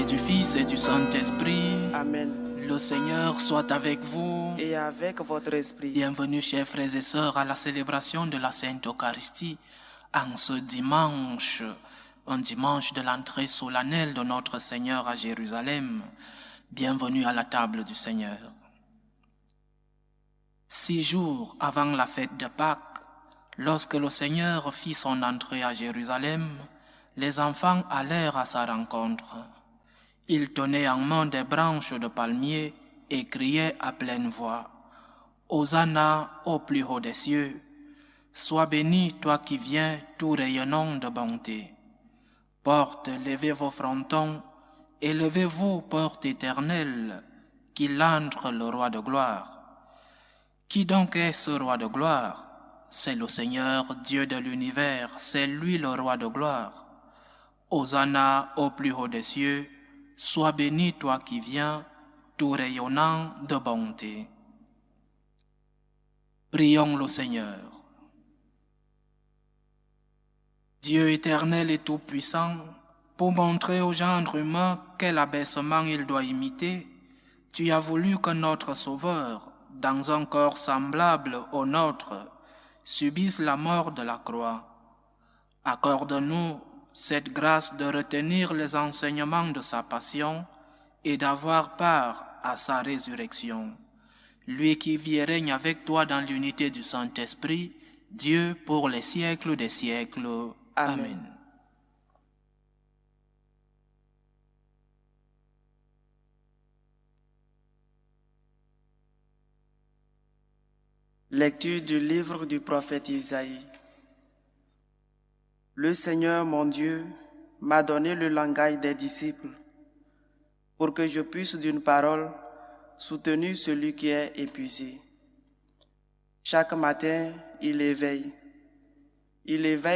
et du Fils et du Saint-Esprit. Amen. Le Seigneur soit avec vous. Et avec votre esprit. Bienvenue, chers frères et sœurs, à la célébration de la Sainte Eucharistie en ce dimanche, un dimanche de l'entrée solennelle de notre Seigneur à Jérusalem. Bienvenue à la table du Seigneur. 6 jours avant la fête de Pâques, lorsque le Seigneur fit son entrée à Jérusalem, les enfants allèrent à sa rencontre. Ils tenaient en main des branches de palmier et criaient à pleine voix: Hosanna au plus haut des cieux! Sois béni, toi qui viens, tout rayonnant de bonté. Portes, levez vos frontons, élevez-vous, porte éternelle, qu'il entre le roi de gloire. Qui donc est ce roi de gloire? C'est le Seigneur, Dieu de l'univers, c'est lui le roi de gloire. Hosanna au plus haut des cieux, sois béni toi qui viens, tout rayonnant de bonté. Prions le Seigneur. Dieu éternel et tout-puissant, pour montrer au genre humain quel abaissement il doit imiter, tu as voulu que notre Sauveur, dans un corps semblable au nôtre, subisse la mort de la croix. Accorde-nous cette grâce de retenir les enseignements de sa passion et d'avoir part à sa résurrection. Lui qui vit et règne avec toi dans l'unité du Saint-Esprit, Dieu pour les siècles des siècles. Amen. Lecture du livre du prophète Isaïe. Le Seigneur, mon Dieu, m'a donné le langage des disciples pour que je puisse d'une parole soutenir celui qui est épuisé. Chaque matin, il éveille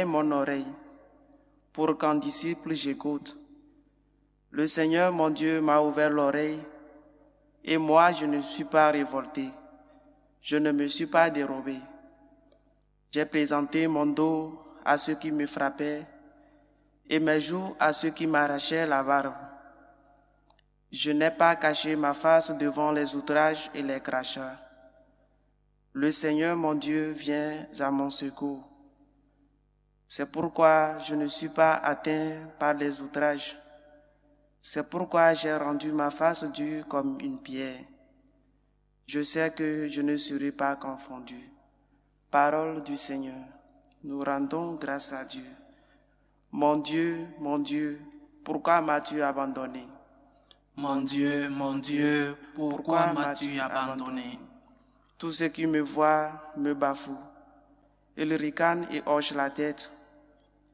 mon oreille pour qu'en disciple j'écoute. Le Seigneur, mon Dieu, m'a ouvert l'oreille et moi, je ne suis pas révolté. Je ne me suis pas dérobé. J'ai présenté mon dos à ceux qui me frappaient et mes joues à ceux qui m'arrachaient la barbe. Je n'ai pas caché ma face devant les outrages et les crachats. Le Seigneur, mon Dieu, vient à mon secours. C'est pourquoi je ne suis pas atteint par les outrages. C'est pourquoi j'ai rendu ma face dure comme une pierre. Je sais que je ne serai pas confondu. Parole du Seigneur. Nous rendons grâce à Dieu. Mon Dieu, pourquoi m'as-tu abandonné? Mon Dieu, pourquoi m'as-tu abandonné? Tous ceux qui me voient me bafouent. Ils ricanent et hochent la tête.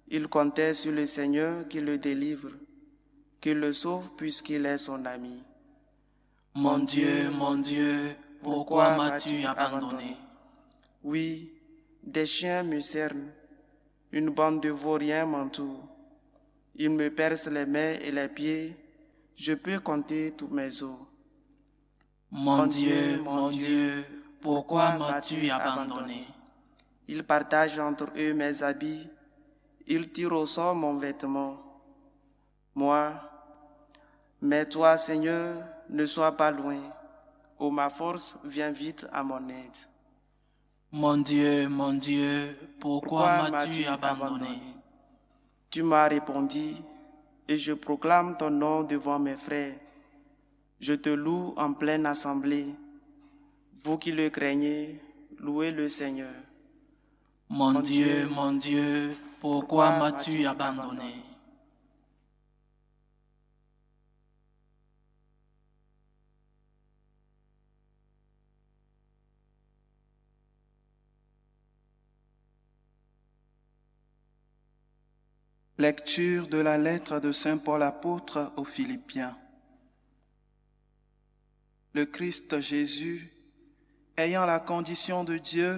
Ils comptaient sur le Seigneur qui le délivre, qui le sauve puisqu'il est son ami. Mon Dieu, pourquoi m'as-tu abandonné? Oui, des chiens me cernent, une bande de vauriens m'entoure. Ils me percent les mains et les pieds, je peux compter tous mes os. Mon Dieu, pourquoi m'as-tu abandonné? Ils partagent entre eux mes habits, ils tirent au sort mon vêtement. Mais toi, Seigneur, ne sois pas loin. Ô ma force, viens vite à mon aide. Mon Dieu, pourquoi m'as-tu abandonné? Tu m'as répondu, et je proclame ton nom devant mes frères. Je te loue en pleine assemblée. Vous qui le craignez, louez le Seigneur. Mon Dieu, pourquoi m'as-tu abandonné? Lecture de la lettre de Saint Paul apôtre aux Philippiens. Le Christ Jésus, ayant la condition de Dieu,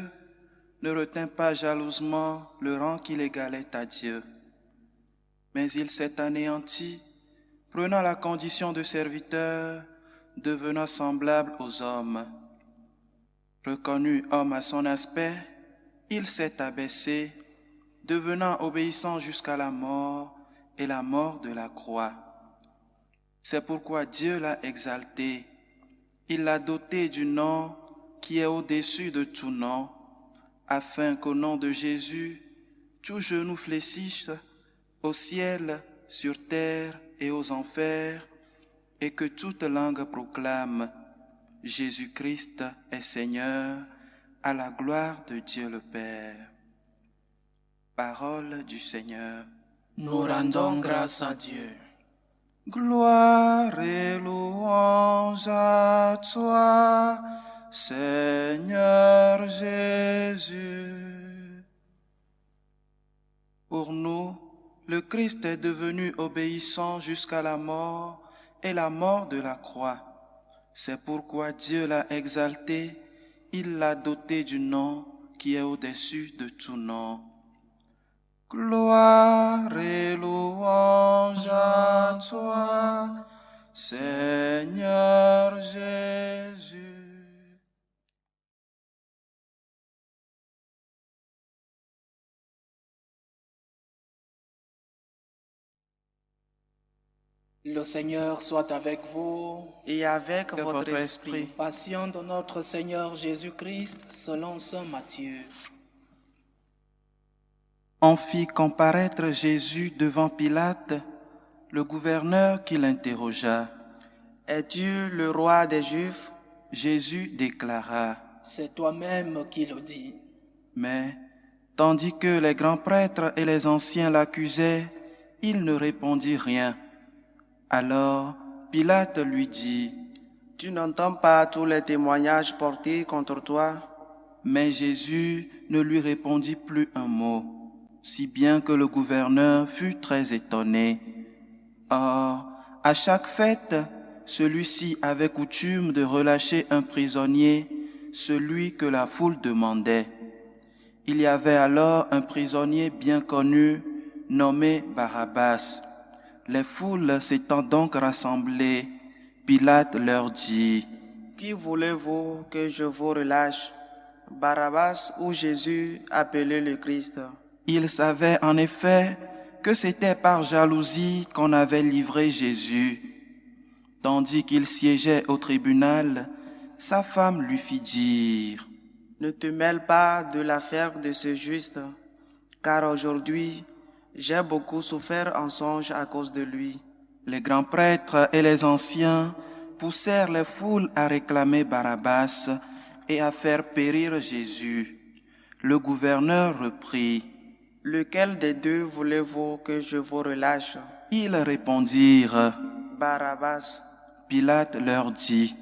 ne retint pas jalousement le rang qu'il égalait à Dieu. Mais il s'est anéanti, prenant la condition de serviteur, devenant semblable aux hommes. Reconnu homme à son aspect, il s'est abaissé, devenant obéissant jusqu'à la mort et la mort de la croix. C'est pourquoi Dieu l'a exalté. Il l'a doté du nom qui est au-dessus de tout nom, afin qu'au nom de Jésus, tout genou fléchisse au ciel, sur terre et aux enfers, et que toute langue proclame: Jésus-Christ est Seigneur, à la gloire de Dieu le Père. Parole du Seigneur. Nous rendons grâce à Dieu. Gloire et louange à toi, Seigneur Jésus. Pour nous, le Christ est devenu obéissant jusqu'à la mort et la mort de la croix. C'est pourquoi Dieu l'a exalté, il l'a doté du nom qui est au-dessus de tout nom. Gloire et louange à toi, Seigneur Jésus. Le Seigneur soit avec vous. Et avec Que votre votre esprit. esprit. Passion de notre Seigneur Jésus-Christ selon saint Matthieu. On fit comparaître Jésus devant Pilate, le gouverneur qui l'interrogea. Es-tu le roi des Juifs? Jésus déclara. C'est toi-même qui le dis. Mais, tandis que les grands prêtres et les anciens l'accusaient, il ne répondit rien. Alors Pilate lui dit: Tu n'entends pas tous les témoignages portés contre toi? Mais Jésus ne lui répondit plus un mot, si bien que le gouverneur fut très étonné. Or, à chaque fête, celui-ci avait coutume de relâcher un prisonnier, celui que la foule demandait. Il y avait alors un prisonnier bien connu, nommé Barabbas. Les foules s'étant donc rassemblées, Pilate leur dit: Qui voulez-vous que je vous relâche? Barabbas ou Jésus appelé le Christ? Il savait en effet que c'était par jalousie qu'on avait livré Jésus. Tandis qu'il siégeait au tribunal, sa femme lui fit dire: Ne te mêle pas de l'affaire de ce juste, car aujourd'hui, j'ai beaucoup souffert en songe à cause de lui. Les grands prêtres et les anciens poussèrent les foules à réclamer Barabbas et à faire périr Jésus. Le gouverneur reprit: Lequel des deux voulez-vous que je vous relâche? Ils répondirent: Barabbas. Pilate leur dit: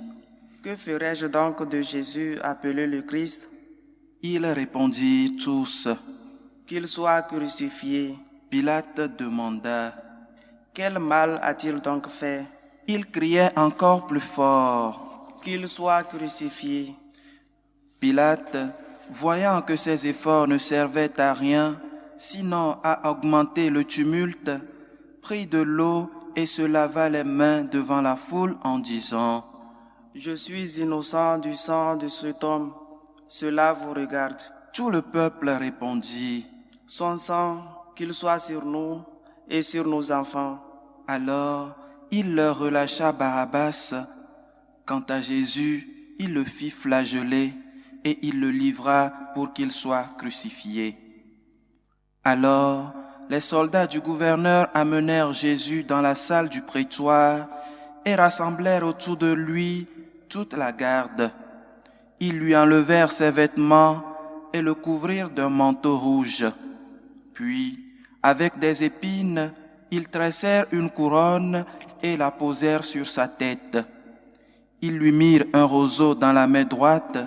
Que ferai-je donc de Jésus appelé le Christ? Ils répondirent tous. Qu'il soit crucifié. Pilate demanda. Quel mal a-t-il donc fait? Il criait encore plus fort. Qu'il soit crucifié. Pilate, voyant que ses efforts ne servaient à rien, sinon à augmenter le tumulte, prit de l'eau et se lava les mains devant la foule en disant: Je suis innocent du sang de cet homme. Cela vous regarde. Tout le peuple répondit: Son sang, qu'il soit sur nous et sur nos enfants. Alors il leur relâcha Barabbas. Quant à Jésus, il le fit flageller et il le livra pour qu'il soit crucifié. Alors les soldats du gouverneur amenèrent Jésus dans la salle du prétoire et rassemblèrent autour de lui toute la garde. Ils lui enlevèrent ses vêtements et le couvrirent d'un manteau rouge. Puis, avec des épines, ils tressèrent une couronne et la posèrent sur sa tête. Ils lui mirent un roseau dans la main droite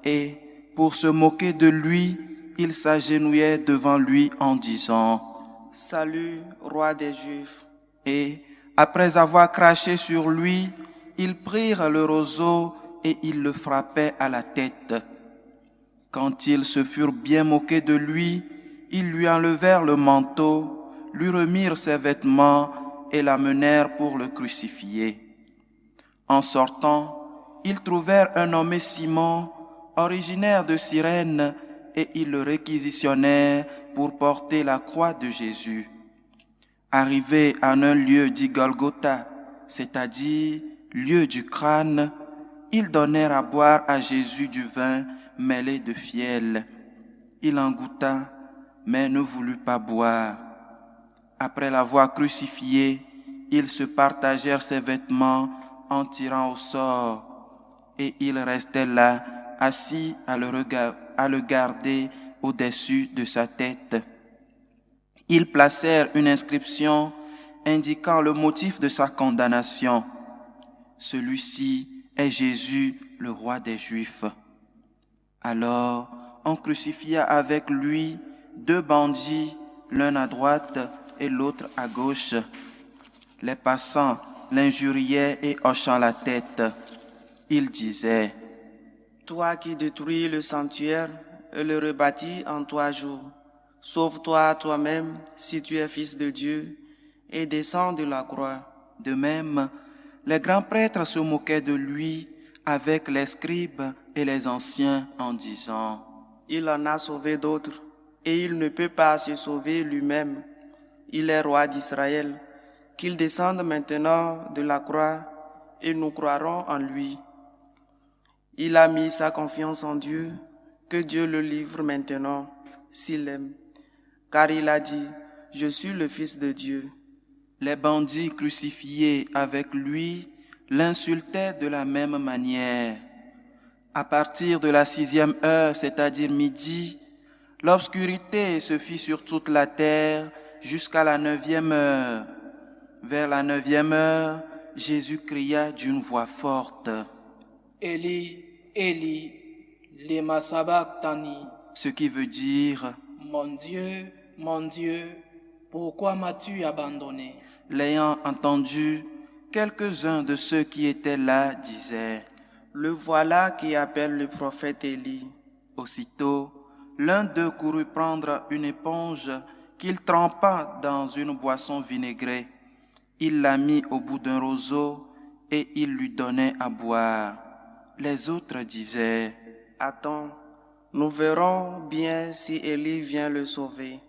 et, pour se moquer de lui, ils s'agenouillaient devant lui en disant: Salut, roi des Juifs. Et, après avoir craché sur lui, ils prirent le roseau et ils le frappaient à la tête. Quand ils se furent bien moqués de lui, ils lui enlevèrent le manteau, lui remirent ses vêtements et l'amenèrent pour le crucifier. En sortant, ils trouvèrent un nommé Simon, originaire de Cyrène, et ils le réquisitionnèrent pour porter la croix de Jésus. Arrivés en un lieu dit Golgotha, c'est-à-dire lieu du crâne, ils donnèrent à boire à Jésus du vin mêlé de fiel. Il en goûta, mais ne voulut pas boire. Après l'avoir crucifié, ils se partagèrent ses vêtements en tirant au sort, et il restait là, assis à le garder au-dessus de sa tête. Ils placèrent une inscription indiquant le motif de sa condamnation. Celui-ci est Jésus, le roi des Juifs. Alors, on crucifia avec lui 2 bandits, l'un à droite et l'autre à gauche. Les passants l'injuriaient et hochant la tête, ils disaient: Toi qui détruis le sanctuaire et le rebâtis en 3 jours, sauve-toi toi-même si tu es fils de Dieu et descends de la croix. De même, les grands prêtres se moquaient de lui avec les scribes et les anciens en disant: Il en a sauvé d'autres et il ne peut pas se sauver lui-même. Il est roi d'Israël. Qu'il descende maintenant de la croix et nous croirons en lui. Il a mis sa confiance en Dieu, que Dieu le livre maintenant, s'il aime. Car il a dit: Je suis le Fils de Dieu. Les bandits crucifiés avec lui l'insultaient de la même manière. À partir de la 6e heure, c'est-à-dire midi, l'obscurité se fit sur toute la terre jusqu'à la 9e heure. Vers la 9e heure, Jésus cria d'une voix forte: Eli, Eli, lema sabachthani. Ce qui veut dire: Mon Dieu, pourquoi m'as-tu abandonné? L'ayant entendu, quelques-uns de ceux qui étaient là disaient: Le voilà qui appelle le prophète Élie. Aussitôt, l'un d'eux courut prendre une éponge qu'il trempa dans une boisson vinaigrée. Il la mit au bout d'un roseau et il lui donnait à boire. Les autres disaient: Attends, nous verrons bien si Élie vient le sauver.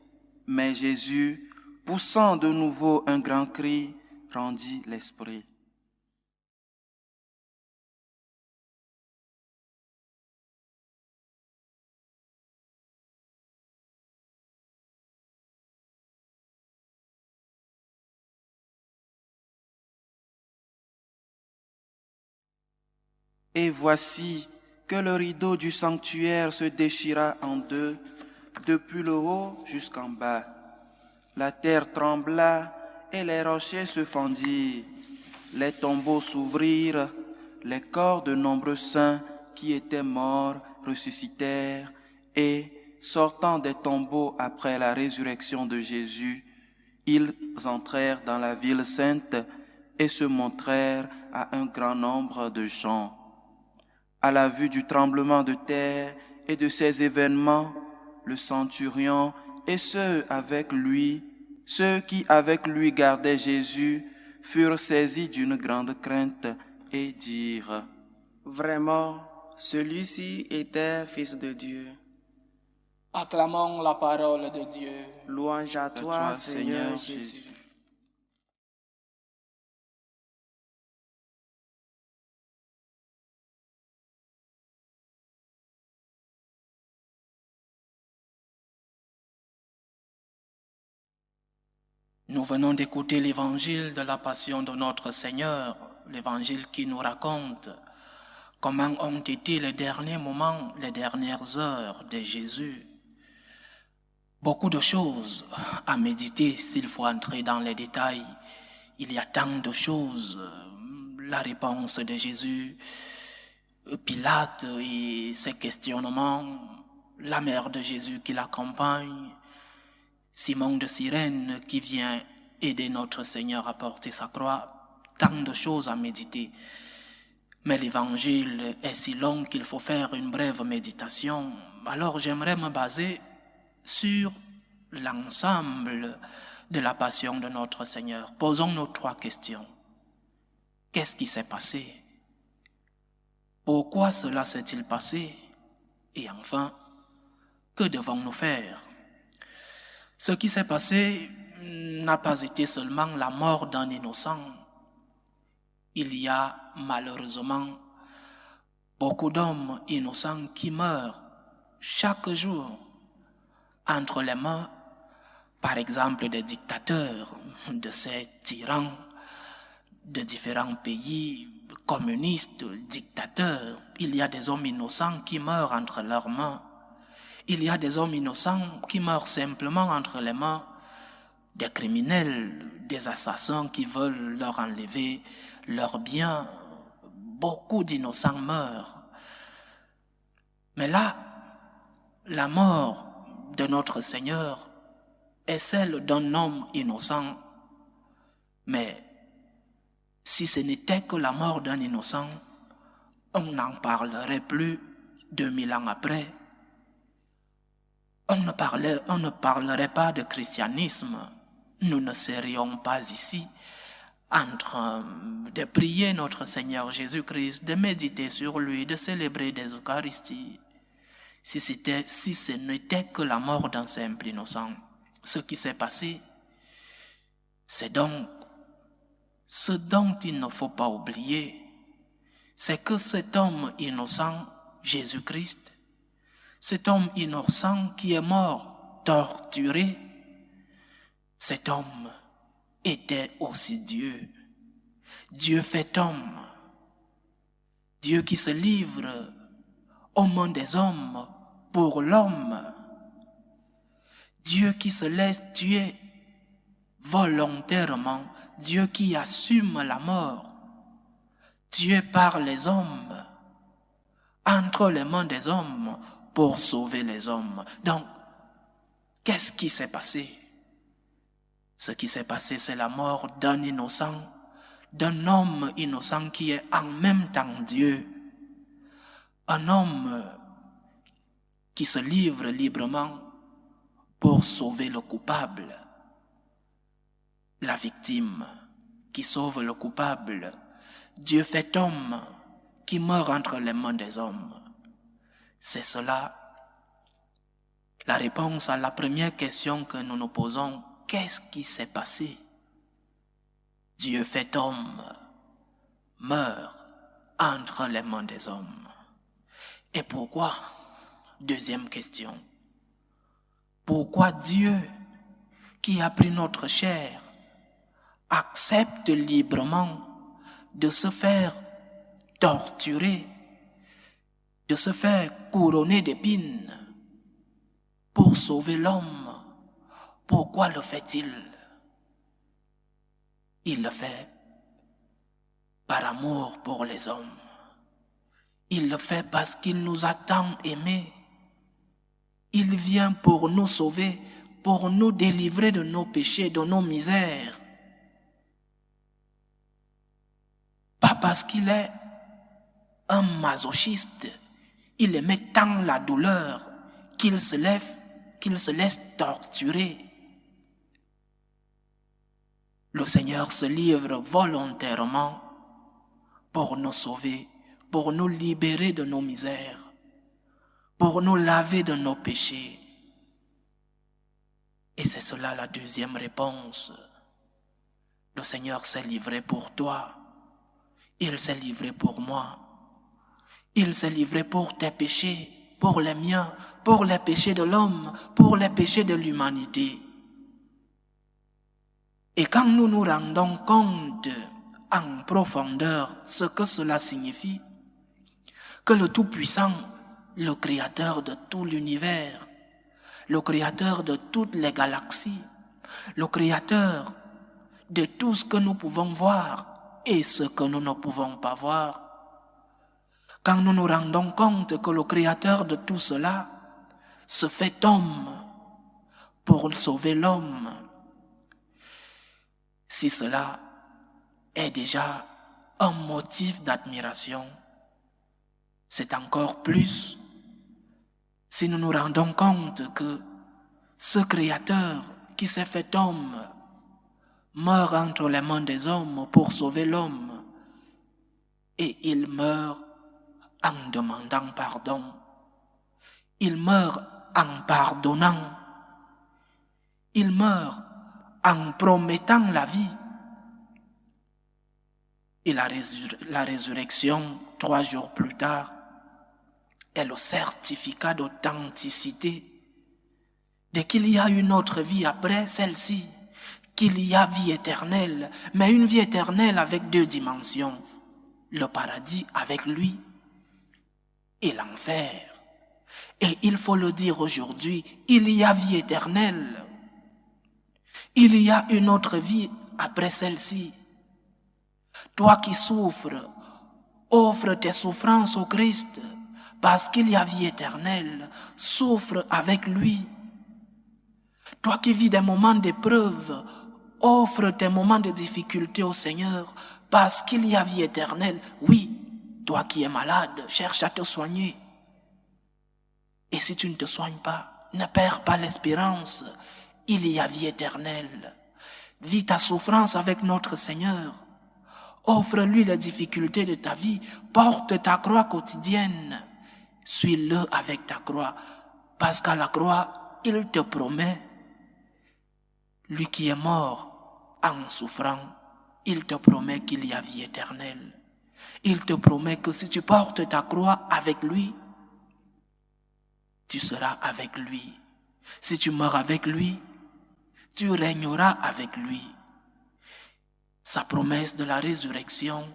Mais Jésus, poussant de nouveau un grand cri, rendit l'esprit. Et voici que le rideau du sanctuaire se déchira en 2, depuis le haut jusqu'en bas. La terre trembla et les rochers se fendirent. Les tombeaux s'ouvrirent, les corps de nombreux saints qui étaient morts ressuscitèrent et, sortant des tombeaux après la résurrection de Jésus, ils entrèrent dans la ville sainte et se montrèrent à un grand nombre de gens. À la vue du tremblement de terre et de ces événements, le centurion et ceux qui avec lui gardaient Jésus, furent saisis d'une grande crainte et dirent: Vraiment, celui-ci était Fils de Dieu. Acclamons la parole de Dieu. Louange à toi, Seigneur Jésus. Nous venons d'écouter l'évangile de la passion de notre Seigneur, l'évangile qui nous raconte comment ont été les derniers moments, les dernières heures de Jésus. Beaucoup de choses à méditer s'il faut entrer dans les détails. Il y a tant de choses, la réponse de Jésus, Pilate et ses questionnements, la mère de Jésus qui l'accompagne, Simon de Cyrène qui vient aider notre Seigneur à porter sa croix, tant de choses à méditer. Mais l'évangile est si long qu'il faut faire une brève méditation. Alors j'aimerais me baser sur l'ensemble de la passion de notre Seigneur. Posons-nous 3 questions. Qu'est-ce qui s'est passé? Pourquoi cela s'est-il passé? Et enfin, que devons-nous faire? Ce qui s'est passé n'a pas été seulement la mort d'un innocent. il y a malheureusement beaucoup d'hommes innocents qui meurent chaque jour entre les mains, par exemple, des dictateurs, de ces tyrans de différents pays, communistes, dictateurs. Il y a des hommes innocents qui meurent entre leurs mains. Il y a des hommes innocents qui meurent simplement entre les mains des criminels, des assassins qui veulent leur enlever leurs biens. Beaucoup d'innocents meurent. Mais là, la mort de notre Seigneur est celle d'un homme innocent. Mais si ce n'était que la mort d'un innocent, on n'en parlerait plus 2000 ans après. On ne parlerait pas de christianisme. Nous ne serions pas ici en train de prier notre Seigneur Jésus-Christ, de méditer sur lui, de célébrer des Eucharisties. Si ce n'était que la mort d'un simple innocent. Ce qui s'est passé, c'est donc ce dont il ne faut pas oublier, c'est que cet homme innocent, Jésus-Christ, cet homme innocent qui est mort, torturé, cet homme était aussi Dieu. Dieu fait homme. Dieu qui se livre au monde des hommes pour l'homme. Dieu qui se laisse tuer volontairement. Dieu qui assume la mort. Dieu par les hommes, entre les mains des hommes pour sauver les hommes. Donc, qu'est-ce qui s'est passé? Ce qui s'est passé, c'est la mort d'un innocent, d'un homme innocent qui est en même temps Dieu. Un homme qui se livre librement pour sauver le coupable. La victime qui sauve le coupable. Dieu fait homme qui meurt entre les mains des hommes. C'est cela la réponse à la première question que nous nous posons. Qu'est-ce qui s'est passé? Dieu fait homme, meurt entre les mains des hommes. Et pourquoi? Deuxième question. Pourquoi Dieu, qui a pris notre chair, accepte librement de se faire torturer, de se faire couronner d'épines pour sauver l'homme? Pourquoi le fait-il? Il le fait par amour pour les hommes. Il le fait parce qu'il nous a tant aimés. Il vient pour nous sauver, pour nous délivrer de nos péchés, de nos misères. Pas parce qu'il est un masochiste. Il aimait tant la douleur qu'il se laisse torturer. Le Seigneur se livre volontairement pour nous sauver, pour nous libérer de nos misères, pour nous laver de nos péchés. Et c'est cela la deuxième réponse. Le Seigneur s'est livré pour toi. Il s'est livré pour moi. Il s'est livré pour tes péchés, pour les miens, pour les péchés de l'homme, pour les péchés de l'humanité. Et quand nous nous rendons compte en profondeur ce que cela signifie, que le Tout-Puissant, le Créateur de tout l'univers, le Créateur de toutes les galaxies, le Créateur de tout ce que nous pouvons voir et ce que nous ne pouvons pas voir, quand nous nous rendons compte que le Créateur de tout cela se fait homme pour sauver l'homme, si cela est déjà un motif d'admiration, c'est encore plus si nous nous rendons compte que ce Créateur qui s'est fait homme meurt entre les mains des hommes pour sauver l'homme, et il meurt en demandant pardon. Il meurt en pardonnant. Il meurt en promettant la vie. Et la résurrection, 3 jours plus tard, est le certificat d'authenticité de qu'il y a une autre vie après celle-ci, qu'il y a vie éternelle, mais une vie éternelle avec 2 dimensions, le paradis avec lui et l'enfer. Et il faut le dire aujourd'hui, il y a vie éternelle, il y a une autre vie après celle-ci. Toi qui souffres, offre tes souffrances au Christ, parce qu'il y a vie éternelle, souffre avec lui. Toi qui vis des moments d'épreuve, offre tes moments de difficulté au Seigneur, parce qu'il y a vie éternelle. Oui, toi qui es malade, cherche à te soigner. Et si tu ne te soignes pas, ne perds pas l'espérance, il y a vie éternelle. Vis ta souffrance avec notre Seigneur. Offre-lui les difficultés de ta vie, porte ta croix quotidienne. Suis-le avec ta croix, parce qu'à la croix, il te promet, lui qui est mort en souffrant, il te promet qu'il y a vie éternelle. Il te promet que si tu portes ta croix avec lui, tu seras avec lui. Si tu meurs avec lui, tu régneras avec lui. Sa promesse de la résurrection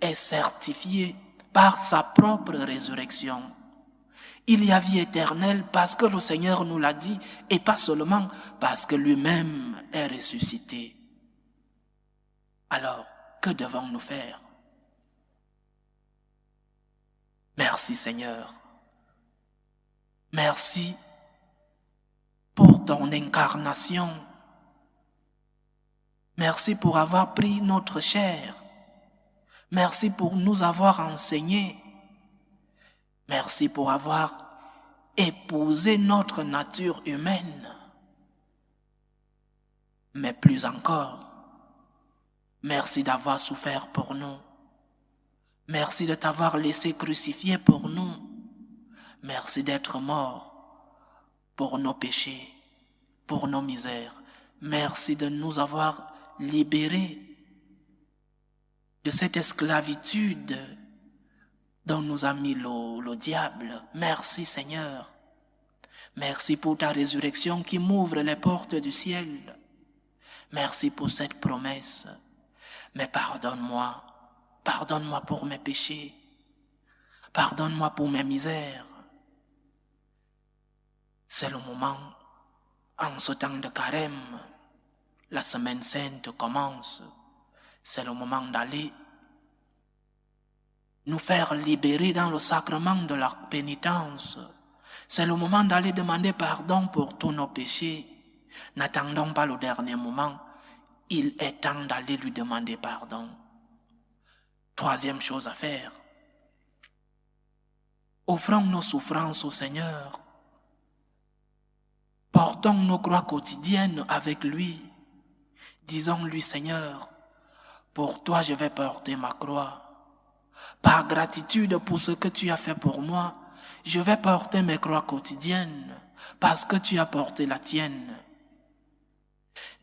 est certifiée par sa propre résurrection. Il y a vie éternelle parce que le Seigneur nous l'a dit et pas seulement parce que lui-même est ressuscité. Alors, que devons-nous faire? Merci Seigneur. Merci pour ton incarnation. Merci pour avoir pris notre chair. Merci pour nous avoir enseigné. Merci pour avoir épousé notre nature humaine. Mais plus encore, merci d'avoir souffert pour nous. Merci de t'avoir laissé crucifié pour nous. Merci d'être mort pour nos péchés, pour nos misères. Merci de nous avoir libérés de cette esclavitude dont nous a mis le diable. Merci Seigneur. Merci pour ta résurrection qui m'ouvre les portes du ciel. Merci pour cette promesse. Mais pardonne-moi. Pardonne-moi pour mes péchés. Pardonne-moi pour mes misères. C'est le moment, en ce temps de carême, la semaine sainte commence. C'est le moment d'aller nous faire libérer dans le sacrement de la pénitence. C'est le moment d'aller demander pardon pour tous nos péchés. N'attendons pas le dernier moment. Il est temps d'aller lui demander pardon. 3e chose à faire. Offrons nos souffrances au Seigneur. Portons nos croix quotidiennes avec lui. Disons-lui, Seigneur, pour toi je vais porter ma croix. Par gratitude pour ce que tu as fait pour moi, je vais porter mes croix quotidiennes parce que tu as porté la tienne.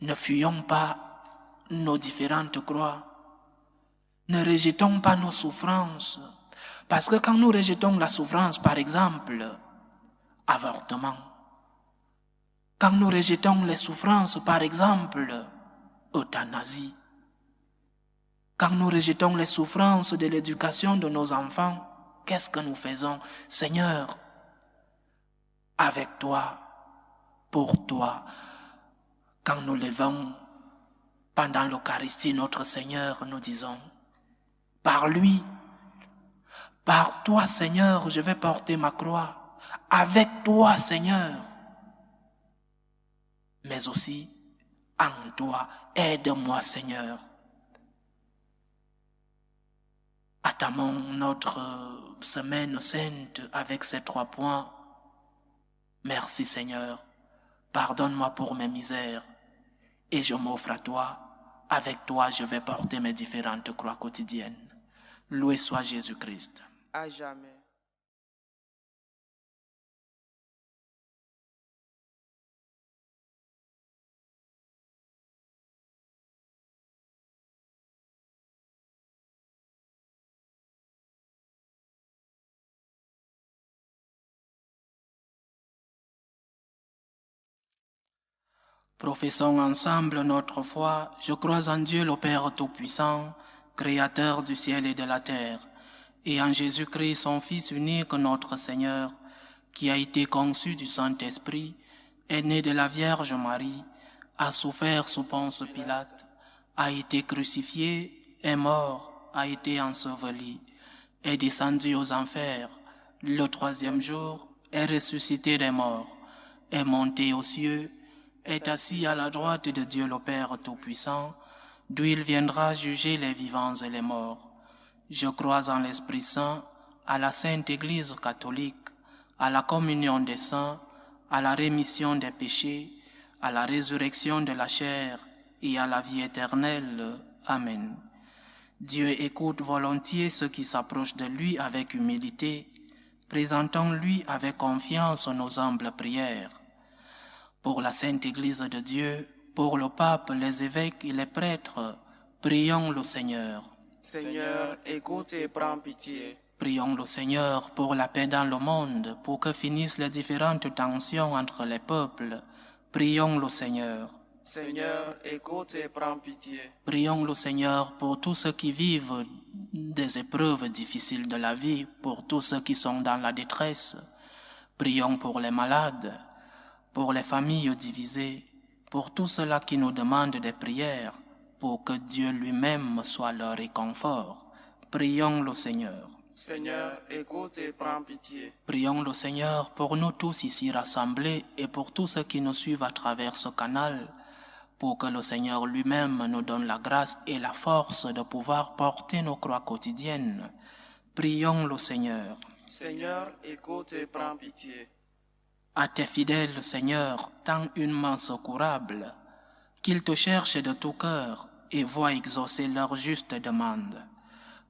Ne fuyons pas nos différentes croix. Ne rejetons pas nos souffrances. Parce que quand nous rejetons la souffrance, par exemple, avortement. Quand nous rejetons les souffrances, par exemple, euthanasie. Quand nous rejetons les souffrances de l'éducation de nos enfants, qu'est-ce que nous faisons? Seigneur, avec toi, pour toi, quand nous levons pendant l'Eucharistie notre Seigneur, nous disons, par lui, par toi Seigneur, je vais porter ma croix. Avec toi Seigneur. Mais aussi, en toi, aide-moi Seigneur. Attamons notre semaine sainte avec ces 3 points. Merci Seigneur, pardonne-moi pour mes misères et je m'offre à toi. Avec toi, je vais porter mes différentes croix quotidiennes. Loué soit Jésus-Christ. À jamais. Professons ensemble notre foi. Je crois en Dieu le Père Tout-Puissant, Créateur du ciel et de la terre, et en Jésus-Christ, son Fils unique, notre Seigneur, qui a été conçu du Saint-Esprit, est né de la Vierge Marie, a souffert sous Ponce Pilate, a été crucifié, est mort, a été enseveli, est descendu aux enfers, le troisième jour est ressuscité des morts, est monté aux cieux, est assis à la droite de Dieu le Père Tout-Puissant, d'où il viendra juger les vivants et les morts. Je crois en l'Esprit Saint, à la Sainte Église catholique, à la communion des saints, à la rémission des péchés, à la résurrection de la chair et à la vie éternelle. Amen. Dieu écoute volontiers ceux qui s'approchent de lui avec humilité. Présentons-lui avec confiance nos humbles prières. Pour la Sainte Église de Dieu, pour le pape, les évêques et les prêtres, prions le Seigneur. Seigneur, écoute et prends pitié. Prions le Seigneur pour la paix dans le monde, pour que finissent les différentes tensions entre les peuples. Prions le Seigneur. Seigneur, écoute et prends pitié. Prions le Seigneur pour tous ceux qui vivent des épreuves difficiles de la vie, pour tous ceux qui sont dans la détresse. Prions pour les malades, pour les familles divisées, pour tous ceux-là qui nous demandent des prières, pour que Dieu lui-même soit leur réconfort. Prions le Seigneur. Seigneur, écoute et prends pitié. Prions le Seigneur pour nous tous ici rassemblés et pour tous ceux qui nous suivent à travers ce canal, pour que le Seigneur lui-même nous donne la grâce et la force de pouvoir porter nos croix quotidiennes. Prions le Seigneur. Seigneur, écoute et prends pitié. À tes fidèles, Seigneur, tends une main secourable, qu'ils te cherchent de tout cœur et voient exaucer leur juste demande.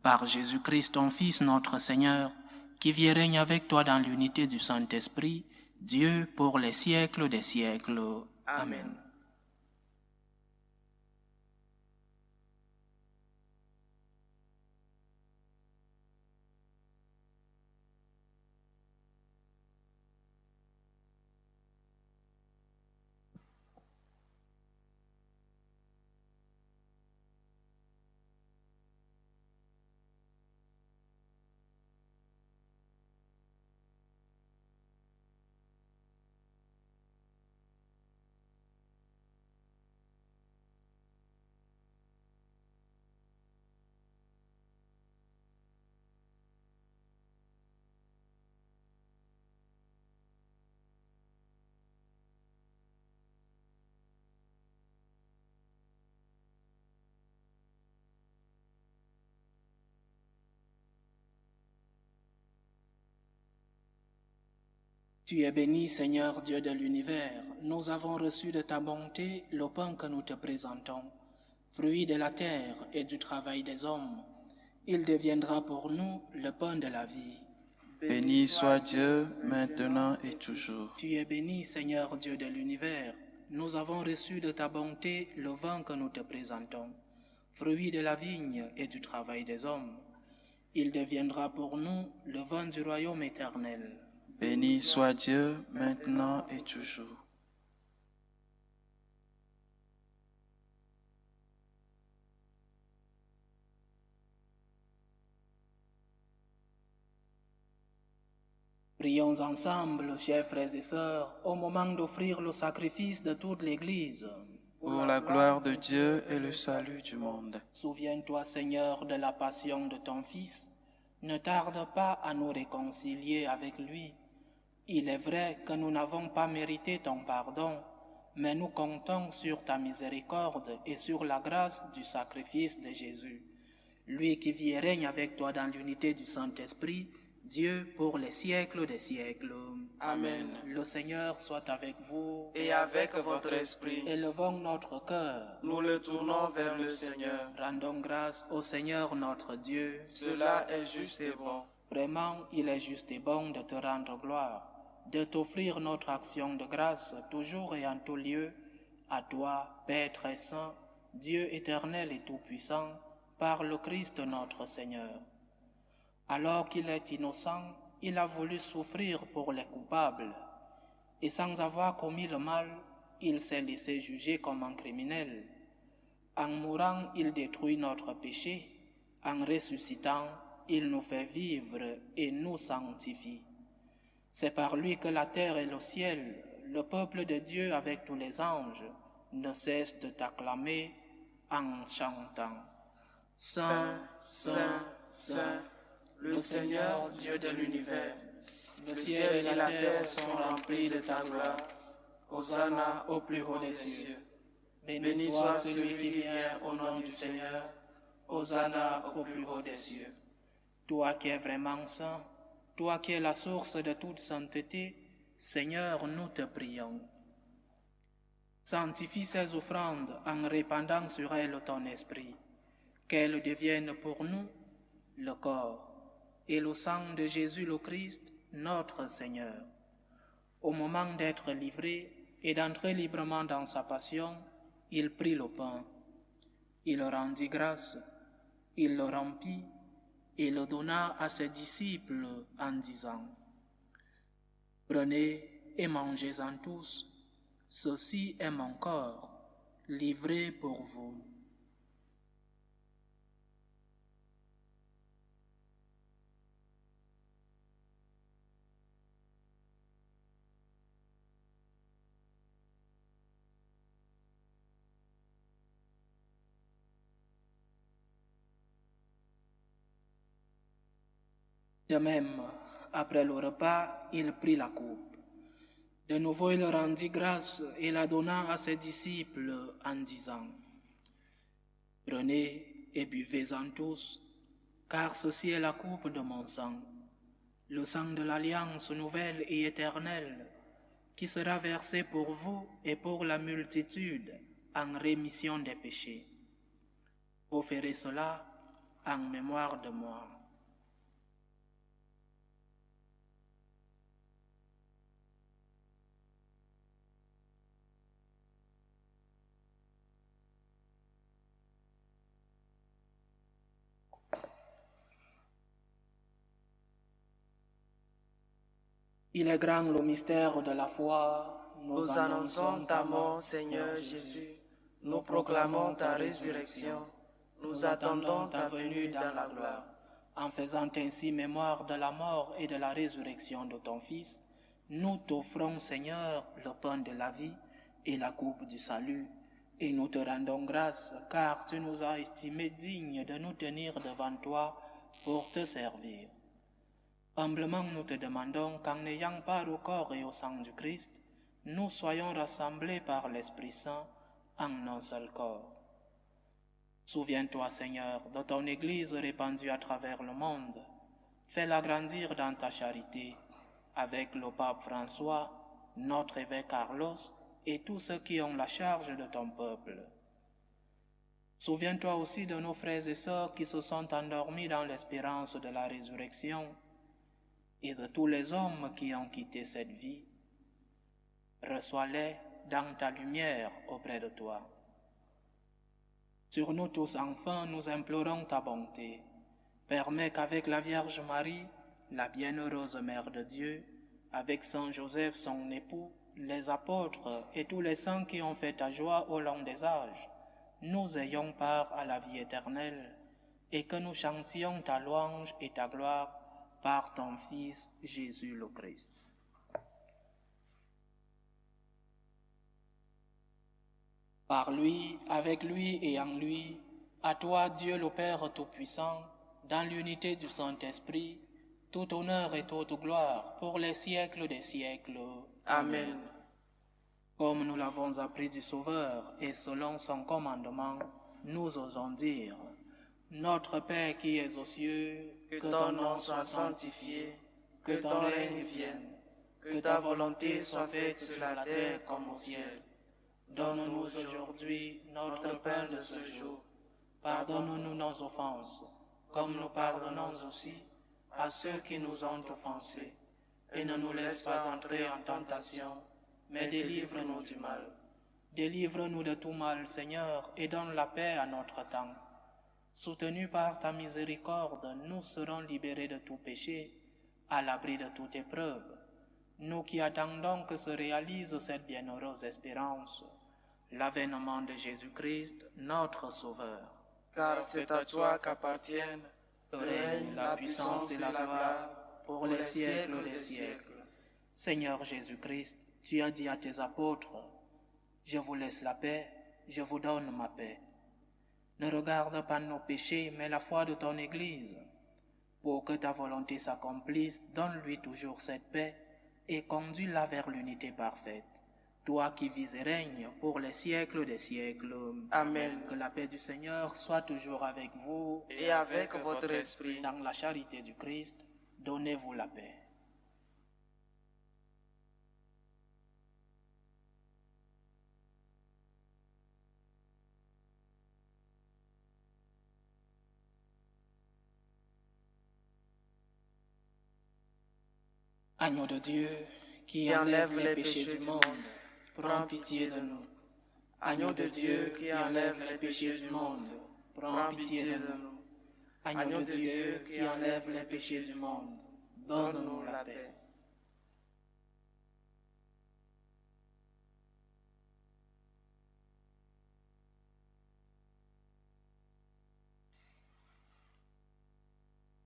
Par Jésus-Christ, ton Fils, notre Seigneur, qui vit et règne avec toi dans l'unité du Saint-Esprit, Dieu pour les siècles des siècles. Amen. Tu es béni, Seigneur Dieu de l'univers. Nous avons reçu de ta bonté le pain que nous te présentons, fruit de la terre et du travail des hommes. Il deviendra pour nous le pain de la vie. Béni soit Dieu, maintenant et toujours. Tu es béni, Seigneur Dieu de l'univers. Nous avons reçu de ta bonté le vin que nous te présentons, fruit de la vigne et du travail des hommes. Il deviendra pour nous le vin du royaume éternel. Béni soit Dieu, maintenant et toujours. Prions ensemble, chers frères et sœurs, au moment d'offrir le sacrifice de toute l'Église. Pour la gloire de Dieu et le salut du monde. Souviens-toi, Seigneur, de la passion de ton Fils. Ne tarde pas à nous réconcilier avec lui. Il est vrai que nous n'avons pas mérité ton pardon, mais nous comptons sur ta miséricorde et sur la grâce du sacrifice de Jésus. Lui qui vit et règne avec toi dans l'unité du Saint-Esprit, Dieu pour les siècles des siècles. Amen. Le Seigneur soit avec vous. Et avec votre esprit, Élevons notre cœur. nous le tournons vers le Seigneur. Rendons grâce au Seigneur notre Dieu. Cela est juste et bon. Vraiment, il est juste et bon de te rendre gloire, de t'offrir notre action de grâce toujours et en tout lieu, à toi, Père très saint, Dieu éternel et tout-puissant, par le Christ notre Seigneur. Alors qu'il est innocent, il a voulu souffrir pour les coupables, et sans avoir commis le mal, il s'est laissé juger comme un criminel. En mourant, il détruit notre péché. En ressuscitant, il nous fait vivre et nous sanctifie. C'est par lui que la terre et le ciel, le peuple de Dieu avec tous les anges, ne cessent de t'acclamer en chantant. Saint, Saint, Saint, le Seigneur Dieu de l'univers, le ciel et la terre sont remplis de ta gloire. Hosanna au plus haut des cieux. Béni soit celui qui vient au nom du Seigneur. Hosanna au plus haut des cieux. Toi qui es vraiment saint, toi qui es la source de toute sainteté, Seigneur, nous te prions. Sanctifie ces offrandes en répandant sur elles ton esprit, qu'elles deviennent pour nous le corps et le sang de Jésus le Christ, notre Seigneur. Au moment d'être livré et d'entrer librement dans sa passion, il prit le pain, il rendit grâce, il le rompit et le donna à ses disciples en disant : « Prenez et mangez-en tous, ceci est mon corps, livré pour vous. » De même, après le repas, il prit la coupe. De nouveau, il rendit grâce et la donna à ses disciples en disant : « Prenez et buvez-en tous, car ceci est la coupe de mon sang, le sang de l'alliance nouvelle et éternelle, qui sera versé pour vous et pour la multitude en rémission des péchés. Vous ferez cela en mémoire de moi. » Il est grand le mystère de la foi. Nous annonçons ta mort, Seigneur Jésus. Nous proclamons ta résurrection. Nous attendons ta venue dans la gloire. En faisant ainsi mémoire de la mort et de la résurrection de ton Fils, nous t'offrons, Seigneur, le pain de la vie et la coupe du salut, et nous te rendons grâce, car tu nous as estimés dignes de nous tenir devant toi pour te servir. Humblement nous te demandons qu'en ayant part au corps et au sang du Christ, nous soyons rassemblés par l'Esprit Saint en un seul corps. Souviens-toi, Seigneur, de ton Église répandue à travers le monde. Fais-la grandir dans ta charité, avec le pape François, notre évêque Carlos et tous ceux qui ont la charge de ton peuple. Souviens-toi aussi de nos frères et sœurs qui se sont endormis dans l'espérance de la résurrection, et de tous les hommes qui ont quitté cette vie. Reçois-les dans ta lumière auprès de toi. Sur nous tous, enfin, nous implorons ta bonté. Permets qu'avec la Vierge Marie, la bienheureuse Mère de Dieu, avec Saint Joseph, son époux, les apôtres et tous les saints qui ont fait ta joie au long des âges, nous ayons part à la vie éternelle et que nous chantions ta louange et ta gloire par ton Fils Jésus le Christ. Par lui, avec lui et en lui, à toi Dieu le Père Tout-Puissant, dans l'unité du Saint-Esprit, tout honneur et toute gloire pour les siècles des siècles. Amen. Comme nous l'avons appris du Sauveur et selon son commandement, nous osons dire : Notre Père qui es aux cieux, que ton nom soit sanctifié, que ton règne vienne, que ta volonté soit faite sur la terre comme au ciel. Donne-nous aujourd'hui notre pain de ce jour. Pardonne-nous nos offenses, comme nous pardonnons aussi à ceux qui nous ont offensés. Et ne nous laisse pas entrer en tentation, mais délivre-nous du mal. Délivre-nous de tout mal, Seigneur, et donne la paix à notre temps. Soutenus par ta miséricorde, nous serons libérés de tout péché, à l'abri de toute épreuve. nous qui attendons que se réalise cette bienheureuse espérance, l'avènement de Jésus-Christ, notre Sauveur. Car c'est à toi qu'appartiennent Le règne, la puissance et la gloire pour les siècles des siècles. Seigneur Jésus-Christ, tu as dit à tes apôtres, « Je vous laisse la paix, je vous donne ma paix. » Ne regarde pas nos péchés, mais la foi de ton Église. Pour que ta volonté s'accomplisse, donne-lui toujours cette paix et conduis-la vers l'unité parfaite. Toi qui vis et règnes pour les siècles des siècles. Amen. Que la paix du Seigneur soit toujours avec vous. Et avec votre esprit. Dans la charité du Christ, donnez-vous la paix. Agneau de Dieu, qui enlève les péchés du monde, prends pitié de nous. Agneau de Dieu, qui enlève les péchés du monde, prends pitié de nous. Agneau de Dieu, qui enlève les péchés du monde, donne-nous la paix.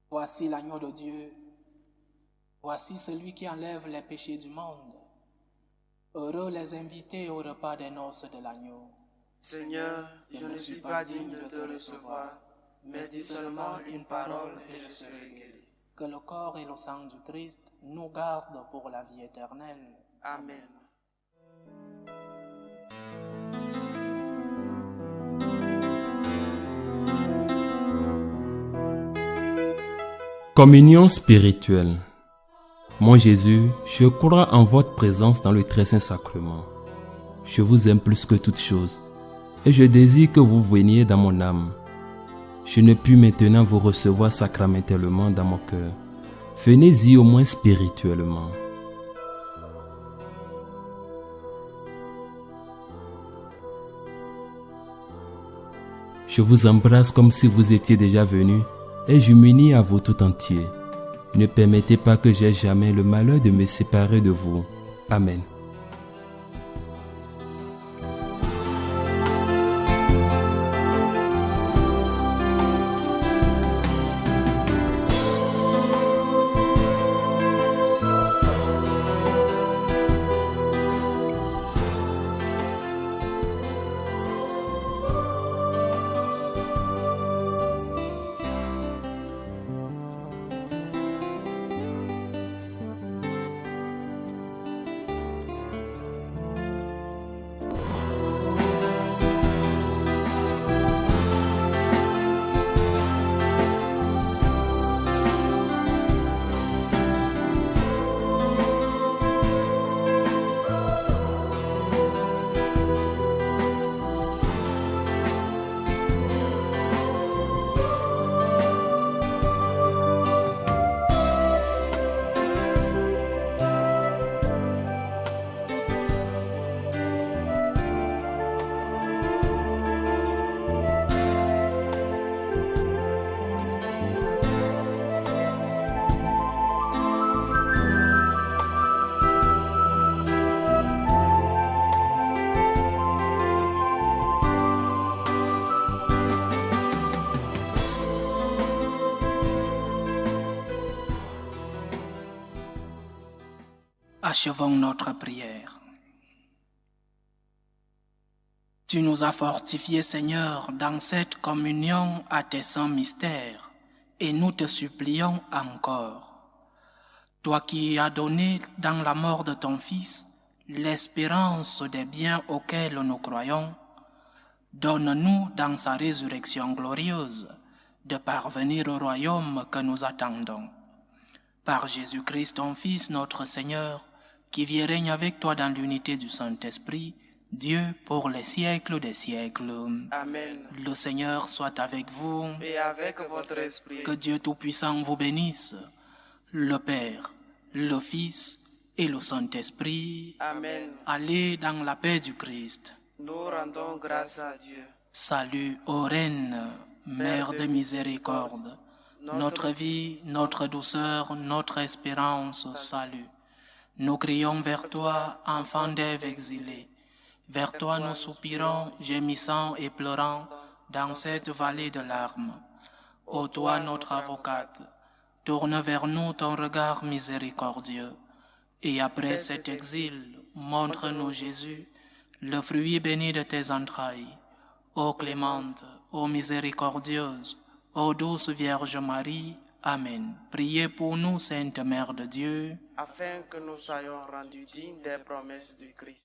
Voici l'agneau de Dieu. Voici celui qui enlève les péchés du monde. Heureux les invités au repas des noces de l'agneau. Seigneur, je ne suis pas digne de te recevoir, mais dis seulement une parole et je serai guéri. Que le corps et le sang du Christ nous gardent pour la vie éternelle. Amen. Communion spirituelle. Mon Jésus, je crois en votre présence dans le très saint sacrement. Je vous aime plus que toute chose, et je désire que vous veniez dans mon âme. Je ne puis maintenant vous recevoir sacramentellement dans mon cœur. Venez-y au moins spirituellement. Je vous embrasse comme si vous étiez déjà venu, et je m'unis à vous tout entier. Ne permettez pas que j'aie jamais le malheur de me séparer de vous. Amen. Achevons notre prière. Tu nous as fortifiés, Seigneur, dans cette communion à tes saints mystères, et nous te supplions encore. Toi qui as donné dans la mort de ton Fils l'espérance des biens auxquels nous croyons, donne-nous dans sa résurrection glorieuse de parvenir au royaume que nous attendons. Par Jésus-Christ, ton Fils, notre Seigneur, qui vit et règne avec toi dans l'unité du Saint-Esprit, Dieu pour les siècles des siècles. Amen. Le Seigneur soit avec vous. Et avec votre esprit. Que Dieu Tout-Puissant vous bénisse, le Père, le Fils et le Saint-Esprit. Amen. Allez dans la paix du Christ. Nous rendons grâce à Dieu. Salut ô Reine, Mère de miséricorde, notre vie, notre douceur, notre espérance, salut. Nous crions vers toi, enfants d'Ève exilés. Vers toi nous soupirons, gémissant et pleurant dans cette vallée de larmes. Ô toi notre avocate, tourne vers nous ton regard miséricordieux. Et après cet exil, montre-nous Jésus, le fruit béni de tes entrailles. Ô clémente, ô miséricordieuse, ô douce Vierge Marie, Amen. Priez pour nous, Sainte Mère de Dieu, afin que nous soyons rendus dignes des promesses du Christ.